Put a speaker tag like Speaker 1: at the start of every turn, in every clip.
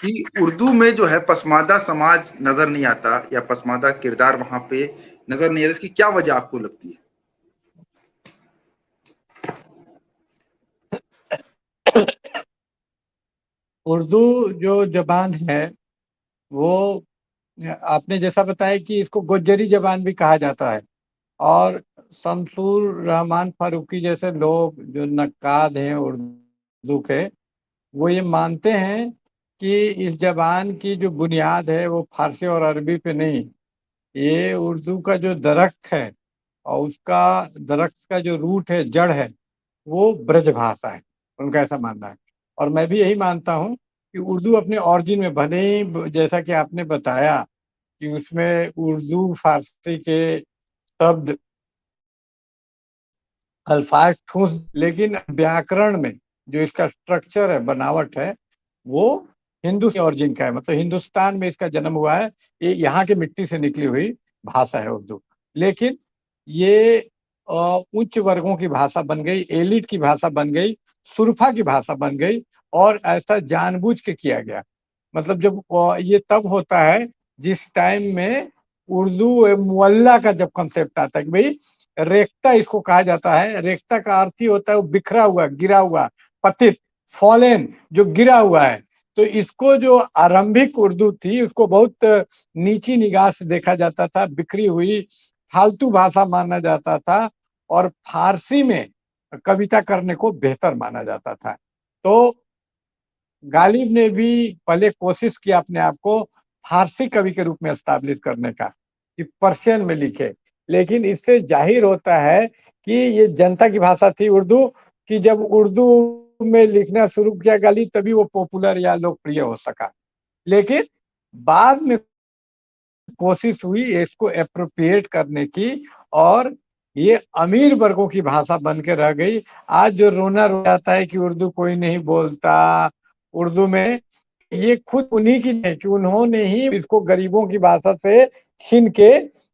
Speaker 1: कि उर्दू में जो है पसमानदा समाज नजर नहीं आता या पसमानदा किरदार वहां पे नजर नहीं आता, इसकी क्या वजह आपको लगती है?
Speaker 2: उर्दू जो जबान है वो, आपने जैसा बताया कि इसको गोजरी जबान भी कहा जाता है। और शमसूर रहमान फारूकी जैसे लोग जो नक्काद हैं उर्दू के, वो ये मानते हैं कि इस जबान की जो बुनियाद है वो फारसी और अरबी पे नहीं, ये उर्दू का जो दरख्त है और उसका दरख्त का जो रूट है, जड़ है, वो ब्रज भाषा है। उनका ऐसा मानना है। और मैं भी यही मानता हूँ कि उर्दू अपने ओरिजिन में, भले ही जैसा कि आपने बताया कि उसमें उर्दू फारसी के शब्द अल्फाज ठूस, लेकिन व्याकरण में जो इसका स्ट्रक्चर है, बनावट है, वो हिंदू के ओरिजिन का है। मतलब हिंदुस्तान में इसका जन्म हुआ है, ये यहाँ की मिट्टी से निकली हुई भाषा है उर्दू। लेकिन ये उच्च वर्गों की भाषा बन गई, एलिट की भाषा बन गई, सुरफा की भाषा बन गई। और ऐसा जानबूझ के किया गया। मतलब जब ये तब होता है जिस टाइम में उर्दू मुअल्ला का जब कंसेप्ट आता है कि भाई रेख्ता इसको कहा जाता है। रेख्ता का अर्थ ही होता है वो बिखरा हुआ, गिरा हुआ, पतित, फॉलेन, जो गिरा हुआ है। तो इसको जो आरंभिक उर्दू थी उसको बहुत नीची निगाह से देखा जाता था, बिखरी हुई फालतू भाषा माना जाता था। और फारसी में कविता करने को बेहतर माना जाता था। तो गालिब ने भी पहले कोशिश किया अपने आप को फारसी कवि के रूप में एस्टैब्लिश करने का, कि पर्शियन में लिखे। लेकिन इससे जाहिर होता है कि ये जनता की भाषा थी उर्दू, कि जब उर्दू में लिखना शुरू किया गालिब, तभी वो पॉपुलर या लोकप्रिय हो सका। लेकिन बाद में कोशिश हुई इसको एप्रोप्रिएट करने की, और ये अमीर वर्गों की भाषा बन के रह गई। आज जो रोना रो जाता है कि उर्दू कोई नहीं बोलता, उर्दू में, ये खुद उन्हीं की है कि उन्होंने ही इसको गरीबों की भाषा से छीन के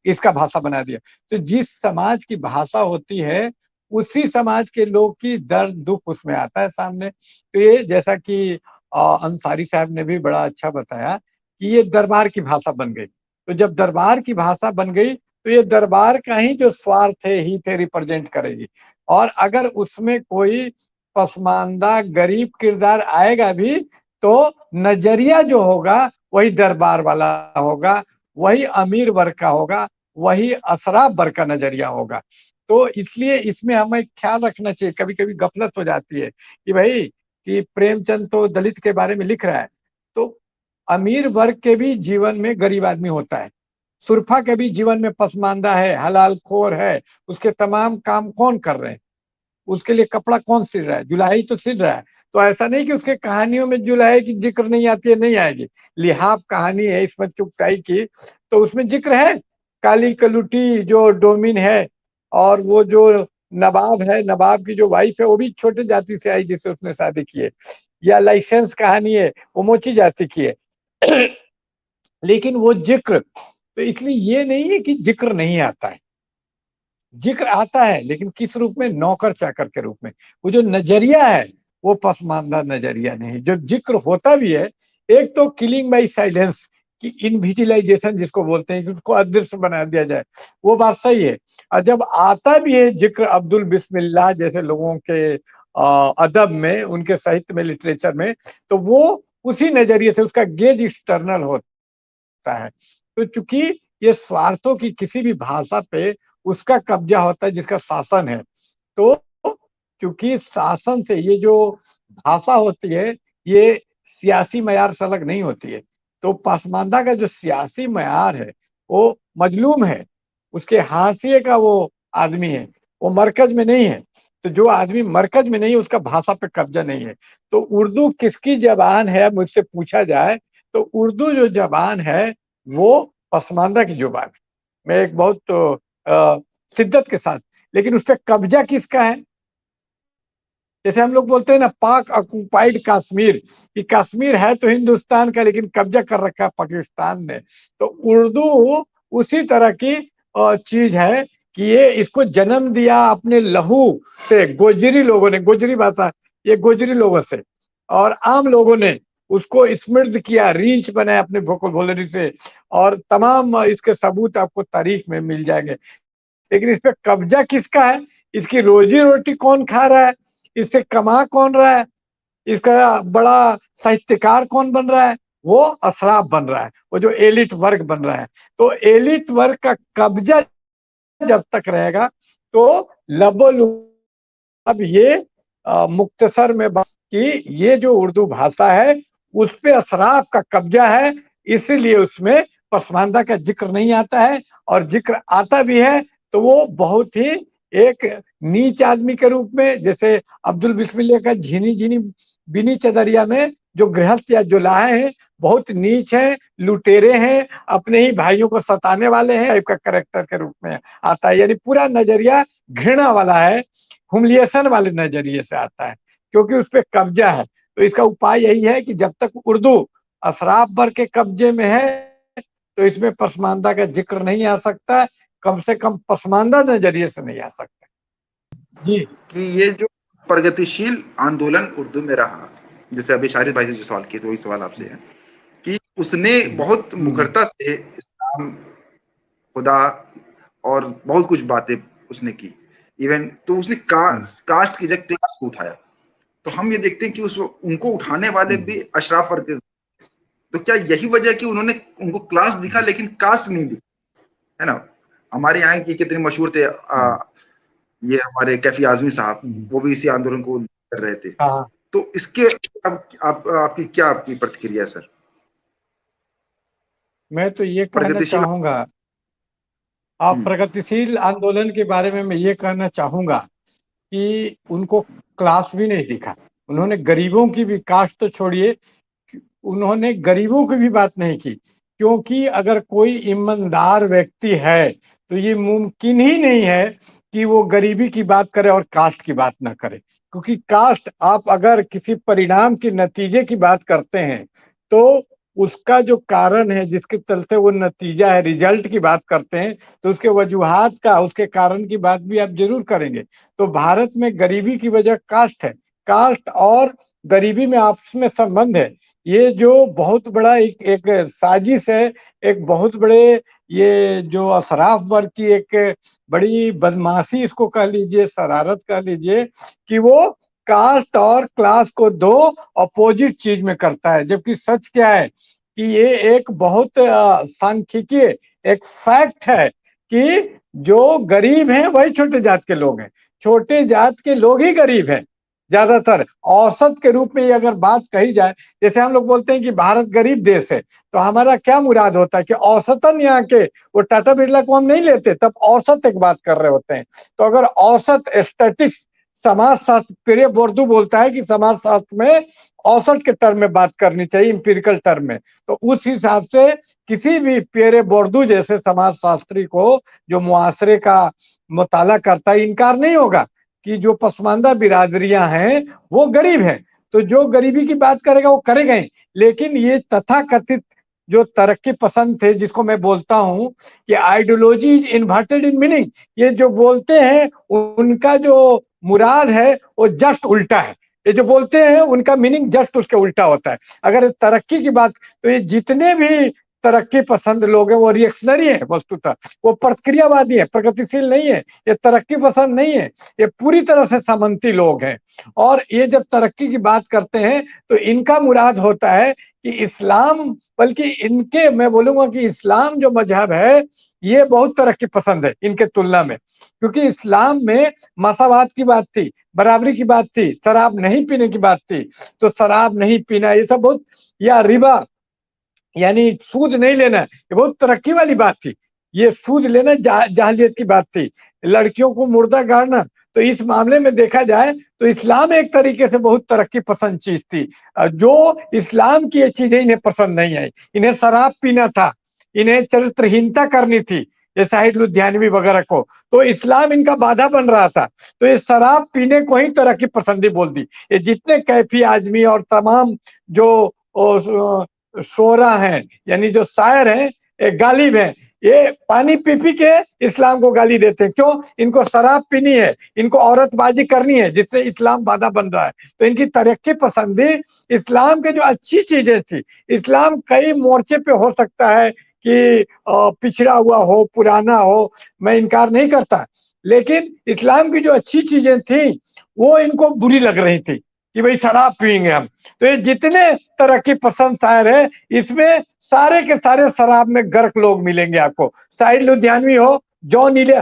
Speaker 2: इसका भाषा बना दिया। तो जिस समाज की भाषा होती है उसी समाज के लोग की दर्द दुख उसमें आता है सामने। तो ये जैसा कि अंसारी साहब ने भी बड़ा अच्छा बताया कि ये दरबार की भाषा बन गई। तो जब दरबार की भाषा बन गई तो ये दरबार का ही जो स्वार्थ है ही थे रिप्रेजेंट करेगी। और अगर उसमें कोई पसमानदा गरीब किरदार आएगा भी, तो नजरिया जो होगा वही दरबार वाला होगा, वही अमीर वर्ग का होगा, वही अशराफ वर्ग का नजरिया होगा। तो इसलिए इसमें हमें ख्याल रखना चाहिए। कभी कभी गफलत हो जाती है कि भाई, कि प्रेमचंद तो दलित के बारे में लिख रहा है, तो अमीर वर्ग के भी जीवन में गरीब आदमी होता है। सुरफा के भी जीवन में पसमानदा है, हलाल खोर है। उसके तमाम काम कौन कर रहे हैं? उसके लिए कपड़ा कौन सिल रहा है? जुलाही तो सिल रहा है। तो ऐसा नहीं कि उसके कहानियों में जुलाही की जिक्र नहीं आती है, नहीं आएगी। लिहाफ कहानी है इसमें चुगताई की, तो उसमें जिक्र है। काली कलुटी जो डोमिन है, और वो जो नवाब है, नवाब की जो वाइफ है वो भी छोटे जाति से आई जिससे उसने शादी की है। या लाइसेंस कहानी है, वो मोची जाति की है। लेकिन वो जिक्र, तो इसलिए ये नहीं है कि जिक्र नहीं आता है, जिक्र आता है, लेकिन किस रूप में? नौकर चाकर के रूप में। वो जो नजरिया है वो पसमानदा नजरिया नहीं। जो जिक्र होता भी है, एक तो किलिंग बाई साइलेंस, कि इनविजिलाइजेशन जिसको बोलते हैं, कि उसको अदृश्य बना दिया जाए, वो बात सही है। और जब आता भी है जिक्र अब्दुल बिस्मिल्लाह जैसे लोगों के अदब में, उनके साहित्य में, लिटरेचर में, तो वो उसी नजरिए से, उसका गेज एक्सटर्नल होता है। तो चूंकि ये स्वार्थों की किसी भी भाषा पे उसका कब्जा होता है जिसका शासन है। तो क्योंकि शासन से ये जो भाषा होती है, ये सियासी मयार से अलग नहीं होती है। तो पासमानदा का जो सियासी मयार है वो मजलूम है, उसके हाशिए का वो आदमी है, वो मरकज में नहीं है। तो जो आदमी मरकज में नहीं है उसका भाषा पे कब्जा नहीं है। तो उर्दू किसकी जबान है मुझसे पूछा जाए, तो उर्दू जो जबान है वो पसमानदा की जुबान है। मैं एक बहुत शिद्दत के साथ, लेकिन उस पर कब्जा किसका है? जैसे हम लोग बोलते हैं ना, पाक ऑक्युपाइड कश्मीर, कि कश्मीर है तो हिंदुस्तान का, लेकिन कब्जा कर रखा है पाकिस्तान ने। तो उर्दू उसी तरह की चीज है कि ये इसको जन्म दिया अपने लहू से गोजरी लोगों ने, गोजरी भाषा, ये गोजरी लोगों से, और आम लोगों ने उसको समृद्ध किया, रीच बनाया अपने वोकैबुलरी से, और तमाम इसके सबूत आपको तारीख में मिल जाएंगे। लेकिन इस पे कब्जा किसका है, इसकी रोजी रोटी कौन खा रहा है, इससे कमा कौन रहा है, इसका बड़ा साहित्यकार कौन बन रहा है, वो अशराफ बन रहा है, वो जो एलिट वर्ग बन रहा है। तो एलिट वर्ग का कब्जा जब तक रहेगा तो अब ये मुख्तसर में बात की, ये जो उर्दू भाषा है उस पे अशराफ का कब्जा है, इसीलिए उसमें पसमानदा का जिक्र नहीं आता है, और जिक्र आता भी है तो वो बहुत ही एक नीच आदमी के रूप में, जैसे अब्दुल बिस्मिल्लाह का झीनी झीनी बिनी चदरिया में जो गृहस्थ या जो लाए हैं बहुत नीच है, लुटेरे हैं, अपने ही भाइयों को सताने वाले हैं, टाइप का कैरेक्टर के रूप में आता है। यानी पूरा नजरिया घृणा वाला है, हुमिलिएशन वाले नजरिए से आता है, क्योंकि उस पर कब्जा है। तो इसका उपाय यही है कि जब तक उर्दू अशराफ वर्ग के कब्जे में है तो इसमें पसमानदा का जिक्र नहीं आ सकता, कम से कम पसमानदा नजरिए से नहीं आ सकता। जी,
Speaker 1: कि ये जो प्रगतिशील आंदोलन उर्दू में रहा, जैसे अभी शाहिद भाई से जो सवाल किए थे वही सवाल आपसे है कि उसने बहुत मुखरता से इस्लाम, खुदा और बहुत कुछ बातें उसने की, इवन तो उसने कास्ट की जगह क्लास को उठाया। तो हम ये देखते हैं कि उनको उठाने वाले भी अशराफ वर्ग के। तो क्या यही वजह कि उन्होंने उनको क्लास दिखा लेकिन कास्ट नहीं दिखा, है ना? हमारे यहाँ की कितने मशहूर थे ये हमारे कैफी आजमी साहब, वो भी इसी आंदोलन को कर रहे थे। तो इसके आपकी क्या प्रतिक्रिया सर?
Speaker 2: मैं तो ये कहना चाहूंगा, आप प्रगतिशील आंदोलन के बारे में मैं ये कहना चाहूंगा कि उनको क्लास भी नहीं दिखा, उन्होंने गरीबों की भी, कास्ट तो छोड़िए, उन्होंने गरीबों की भी बात नहीं की, क्योंकि अगर कोई ईमानदार व्यक्ति है तो ये मुमकिन ही नहीं है कि वो गरीबी की बात करे और कास्ट की बात ना करे। क्योंकि कास्ट, आप अगर किसी परिणाम के नतीजे की बात करते हैं तो उसका जो कारण है जिसके चलते वो नतीजा है, रिजल्ट की बात करते हैं, तो उसके वजूहात का, उसके कारण की बात भी आप जरूर करेंगे। तो भारत में गरीबी की वजह कास्ट है, कास्ट और गरीबी में आपस में संबंध है। ये जो बहुत बड़ा एक साजिश है, एक बहुत बड़े, ये जो अशराफ वर्ग की एक बड़ी बदमाशी इसको कह लीजिए, शरारत कह लीजिए, कि वो कास्ट और क्लास को दो अपोजिट चीज में करता है। जबकि सच क्या है कि ये एक बहुत सांख्यिकीय एक फैक्ट है कि जो गरीब हैं वही छोटे जात के लोग हैं, छोटे जात के लोग ही गरीब हैं ज्यादातर। औसत के रूप में अगर बात कही जाए, जैसे हम लोग बोलते हैं कि भारत गरीब देश है, तो हमारा क्या मुराद होता है कि औसतन यहाँ के, वो टाटा बिरला को हम नहीं लेते, तब औसत एक बात कर रहे होते हैं। तो अगर औसत स्टैटिस्टिक्स, समाज शास्त्र, प्रिय बोर्दू बोलता है कि समाज शास्त्र में औसत के टर्म में बात करनी चाहिए, इंपिरिकल टर्म में। तो उस हिसाब से किसी भी पियरे बोर्दू जैसे समाज शास्त्री को, जो मुआशरे का मुताला करता है, इनकार नहीं होगा कि जो पसमानदा बिरादरियां हैं वो गरीब हैं। तो जो गरीबी की बात करेगा वो करेगा ही। लेकिन ये तथाकथित जो तरक्की पसंद थे, जिसको मैं बोलता हूं कि ideology is inverted in meaning, ये जो बोलते हैं उनका जो मुराद है वो जस्ट उल्टा है। ये जो बोलते हैं उनका मीनिंग जस्ट उसके उल्टा होता है। अगर तरक्की की बात, तो ये जितने भी तरक्की पसंद लोग हैं वो रिएक्शनरी है वस्तुतः, वो प्रतिक्रियावादी है, प्रगतिशील नहीं है, ये तरक्की पसंद नहीं है, ये पूरी तरह से सामंती लोग हैं। और ये जब तरक्की की बात करते हैं तो इनका मुराद होता है कि इस्लाम, बल्कि इनके, मैं बोलूंगा कि इस्लाम जो मजहब है ये बहुत तरक्की पसंद है इनके तुलना में, क्योंकि इस्लाम में मसावात की बात थी, बराबरी की बात थी, शराब नहीं पीने की बात थी। तो शराब नहीं पीना ये सब बहुत, या रिबा यानी सूद नहीं लेना, ये बहुत तरक्की वाली बात थी। ये सूद लेना जाहलियत की बात थी, लड़कियों को मुर्दा गाड़ना। तो इस मामले में देखा जाए तो इस्लाम एक तरीके से बहुत तरक्की पसंद चीज थी। जो इस्लाम की ये चीजें इन्हें पसंद नहीं आई, इन्हें शराब पीना था, इन्हें चरित्रहीनता करनी थी, ये साहिद लुधियानवी वगैरह को, तो इस्लाम इनका बाधा बन रहा था। तो ये शराब पीने को ही तरक्की पसंदी बोल दी। ये जितने कैफी आजमी और तमाम जो शोरा हैं, यानी जो शायर हैं, गालिब हैं, ये पानी पी पी के इस्लाम को गाली देते हैं। क्यों? इनको शराब पीनी है, इनको औरतबाजी करनी है, जिससे इस्लाम बाधा बन रहा है। तो इनकी तरक्की पसंदी इस्लाम के जो अच्छी चीजें थी, इस्लाम कई मोर्चे पे हो सकता है कि पिछड़ा हुआ हो, पुराना हो, मैं इनकार नहीं करता, लेकिन इस्लाम की जो अच्छी चीजें थी वो इनको बुरी लग रही थी कि भाई शराब पियेंगे हम। तो ये जितने तरक्की पसंद शायर है, इसमें सारे के सारे शराब में गर्क लोग मिलेंगे आपको। साहिर लुधियानवी हो, जॉन नीले,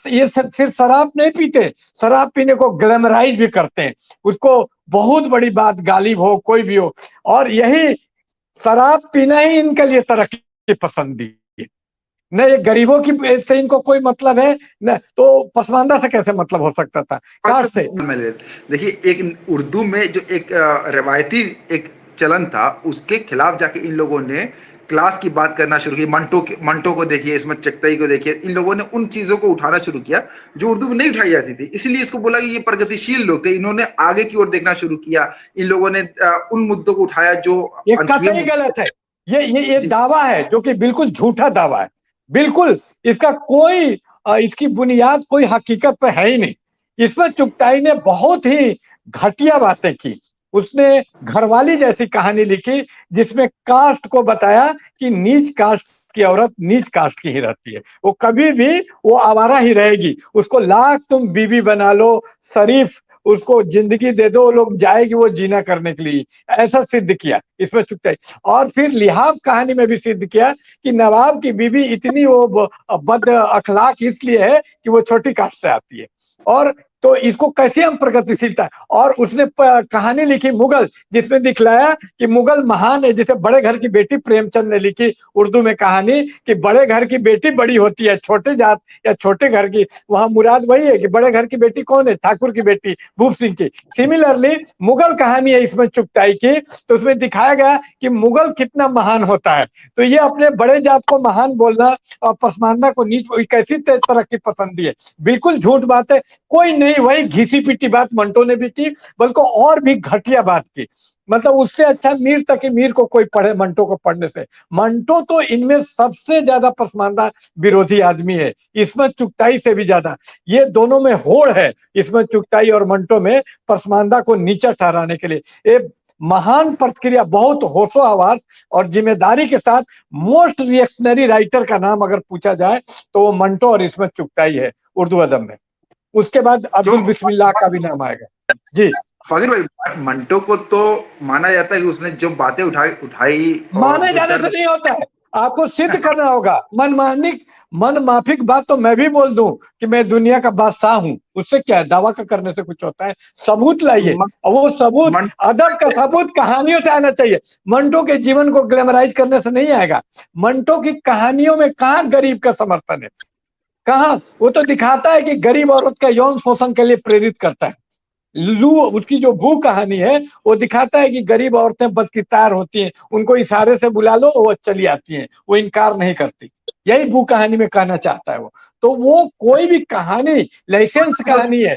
Speaker 2: ये सिर्फ शराब नहीं पीते, शराब पीने को ग्लैमराइज भी करते हैं, उसको बहुत बड़ी बात, गालिब हो कोई भी हो, और यही शराब पीना ही इनके लिए तरक्की पसंदी है। न ये गरीबों की से इनको कोई मतलब है, न तो पसमानदा से कैसे मतलब हो सकता था, काश से।
Speaker 1: देखिए, एक उर्दू में जो एक रवायती एक चलन था, उसके खिलाफ जाके इन लोगों ने क्लास की बात करना शुरू की। मंटो को देखिए, इसमें चकताई को देखिए, इन लोगों ने उन चीजों को उठाना शुरू किया जो उर्दू में नहीं उठाई जाती थी। इसलिए इसको बोला कि ये प्रगतिशील लोग थे, इन्होंने आगे की ओर देखना शुरू किया। इन लोगों ने उन मुद्दों को उठाया जो
Speaker 2: ये कतई गलत है। ये दावा है जो कि बिल्कुल झूठा दावा है, बिल्कुल इसका कोई इसकी बुनियाद कोई हकीकत पे है ही नहीं। इसमें चुगताई ने बहुत ही घटिया बातें की। उसने घरवाली जैसी कहानी लिखी जिसमें कास्ट को बताया कि नीच कास्ट की औरत नीच कास्ट की ही रहती है, वो कभी भी वो आवारा ही रहेगी। उसको लाख तुम बीवी बना लो, शरीफ उसको जिंदगी दे दो, लोग जाएगी वो जीना करने के लिए, ऐसा सिद्ध किया इसमें चुगताई। और फिर लिहाफ कहानी में भी सिद्ध किया कि नवाब की बीवी इतनी वो बद अखलाक इसलिए है कि वो छोटी कास्ट से आती है। और तो इसको कैसे हम प्रगतिशीलता। और उसने कहानी लिखी मुगल, जिसमें दिखलाया कि मुगल महान है। जैसे बड़े घर की बेटी, प्रेमचंद ने लिखी उर्दू में कहानी कि बड़े घर की बेटी बड़ी होती है, छोटे जात या छोटे घर की, वहां मुराद वही है कि बड़े घर की बेटी कौन है, ठाकुर की बेटी भूप सिंह की। सिमिलरली मुगल कहानी है इसमें चुगताई की, तो उसमें दिखाया गया कि मुगल कितना महान होता है। तो ये अपने बड़े जात को महान बोलना और पसमानदा को नीच, कैसी तरक्की पसंदी है, बिल्कुल झूठ बात है। कोई नहीं, वही घिसी पिटी बात मंटो ने भी की, बल्कि और भी घटिया बात की। मतलब उससे अच्छा मीर तक मीर को कोई पढ़े मंटो को पढ़ने से। मंटो तो इनमें सबसे ज्यादा पसमानदा विरोधी आदमी है, इसमें चुगताई से भी ज्यादा। ये दोनों में होड़ है, इसमें चुगताई और मंटो में, पसमानदा को नीचा ठहराने के लिए। ये महान प्रतिक्रिया, बहुत होशो हवास और जिम्मेदारी के साथ मोस्ट रिएक्शनरी राइटर का नाम अगर पूछा जाए तो वो मंटो और इसमें चुगताई है उर्दू अदब में। उसके बाद अब्दुल बिस्मिल्लाह का भी नाम आएगा जी।
Speaker 1: फकीर भाई, मंटो को तो माना जाता है कि उसने जो बातें उठाई
Speaker 2: माने जाने से नहीं होता है, आपको सिद्ध करना होगा। मन माफिक बात तो मैं भी बोल दूं कि मैं दुनिया का बादशाह हूं, उससे क्या है, दावा का करने से कुछ होता है? सबूत लाइए, और वो सबूत, अदब का सबूत कहानियों से आना चाहिए। मंटो के जीवन को ग्लैमराइज करने से नहीं आएगा। मंटो की कहानियों में कहाँ गरीब का समर्थन है, कहाँ? वो तो दिखाता है कि गरीब औरत का यौन शोषण के लिए प्रेरित करता है। लू, उसकी जो भू कहानी है वो दिखाता है कि गरीब औरतें बदकिरदार होती हैं, उनको इशारे से बुला लो वो चली आती हैं, वो इनकार नहीं करती। यही भू कहानी में कहना चाहता है वो। तो वो कोई भी कहानी लाइसेंस कहानी है,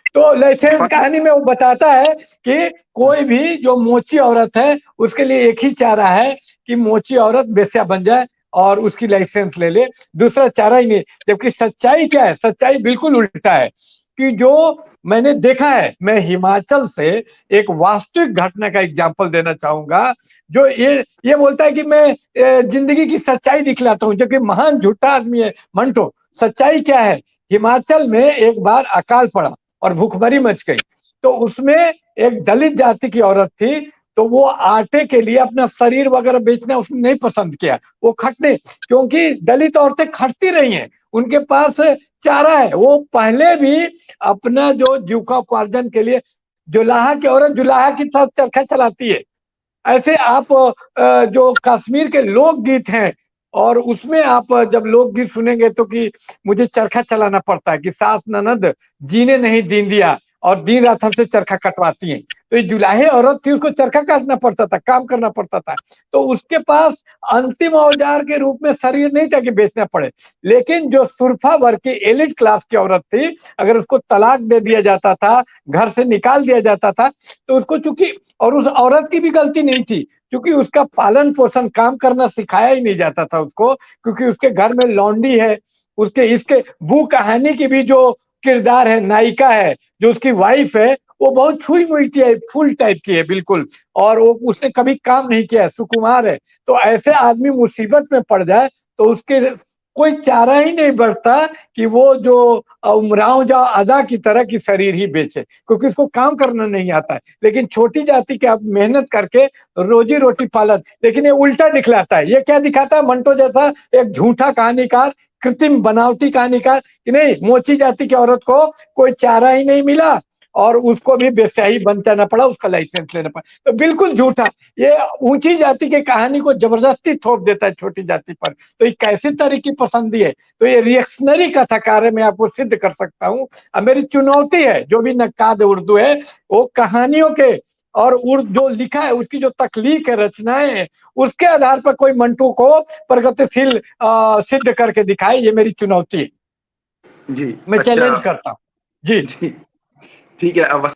Speaker 2: तो लाइसेंस कहानी में वो बताता है कि कोई भी जो मोची औरत है उसके लिए एक ही चारा है कि मोची औरत बेस्या बन जाए और उसकी लाइसेंस ले ले, दूसरा चारा ही नहीं। जबकि सच्चाई क्या है? सच्चाई बिल्कुल उल्टा है कि जो मैंने देखा है, मैं हिमाचल से एक वास्तविक घटना का एग्जांपल देना चाहूंगा, जो ये बोलता है कि मैं जिंदगी की सच्चाई दिखलाता हूं, जबकि महान झूठा आदमी है मंटो। सच्चाई क्या है? हिमाचल में एक बार अकाल पड़ा और भूखमरी मच गई, तो उसमें एक दलित जाति की औरत थी, तो वो आटे के लिए अपना शरीर वगैरह बेचना उसने नहीं पसंद किया, वो खटने, क्योंकि दलित औरतें खटती रही हैं, उनके पास चारा है। वो पहले भी अपना जो जीविकोपार्जन के लिए जुलाहा की औरत जुलाहा के साथ चरखा चलाती है। ऐसे आप जो कश्मीर के लोकगीत हैं, और उसमें आप जब लोकगीत सुनेंगे तो कि मुझे चरखा चलाना पड़ता है, कि सास ननद जीने नहीं दीन दिया और दिन रात हमसे चरखा कटवाती हैं। तो ये जुलाहे औरत थी, उसको चरखा काटना पड़ता था, काम करना पड़ता था। तो उसके पास अंतिम औजार के रूप में शरीर नहीं था कि बेचना पड़े। लेकिन जो सुरफा वर्ग की एलिट क्लास की औरत थी, अगर उसको तलाक दे दिया जाता था, घर से निकाल दिया जाता था, तो उसको चूंकि और उस औरत की भी गलती नहीं थी, क्योंकि उसका पालन पोषण काम करना सिखाया ही नहीं जाता था उसको, क्योंकि उसके घर में लौंडी है। उसके इसके वो कहानी की भी जो किरदार है, नायिका है, जो उसकी वाइफ है, वो बहुत छुई मुई फुल टाइप की है बिल्कुल, और वो उसने कभी काम नहीं किया, सुकुमार है। तो ऐसे आदमी मुसीबत में पड़ जाए तो उसके कोई चारा ही नहीं बढ़ता कि वो जो उमराव जा अदा की तरह की शरीर ही बेचे, क्योंकि उसको काम करना नहीं आता है। लेकिन छोटी जाति के आप मेहनत करके रोजी रोटी पालन, लेकिन ये उल्टा दिखलाता है। ये क्या दिखाता है, मंटो जैसा एक झूठा कहानीकार, कृत्रिम बनावटी कहानीकार, कि नहीं मोची जाति की औरत को कोई चारा ही नहीं मिला और उसको भी बेस्याही बनना पड़ा, उसका लाइसेंस लेना पड़ा। तो बिल्कुल झूठा, ये ऊंची जाति की कहानी को जबरदस्ती थोप देता है छोटी जाति पर। तो ये कैसी तरह की पसंदी है। तो ये रिएक्शनरी कथाकार है, मैं आपको सिद्ध कर सकता हूँ। मेरी चुनौती है, जो भी नक्काद उर्दू है वो कहानियों के और जो लिखा है उसकी जो तख्लीक है, रचनाएं हैं, उसके आधार पर कोई मंटू को प्रगतिशील सिद्ध करके दिखाए। ये मेरी चुनौती है,
Speaker 1: जी
Speaker 2: मैं
Speaker 1: अच्छा
Speaker 2: चैलेंज करता हूँ। जी
Speaker 1: जी ठीक है। अब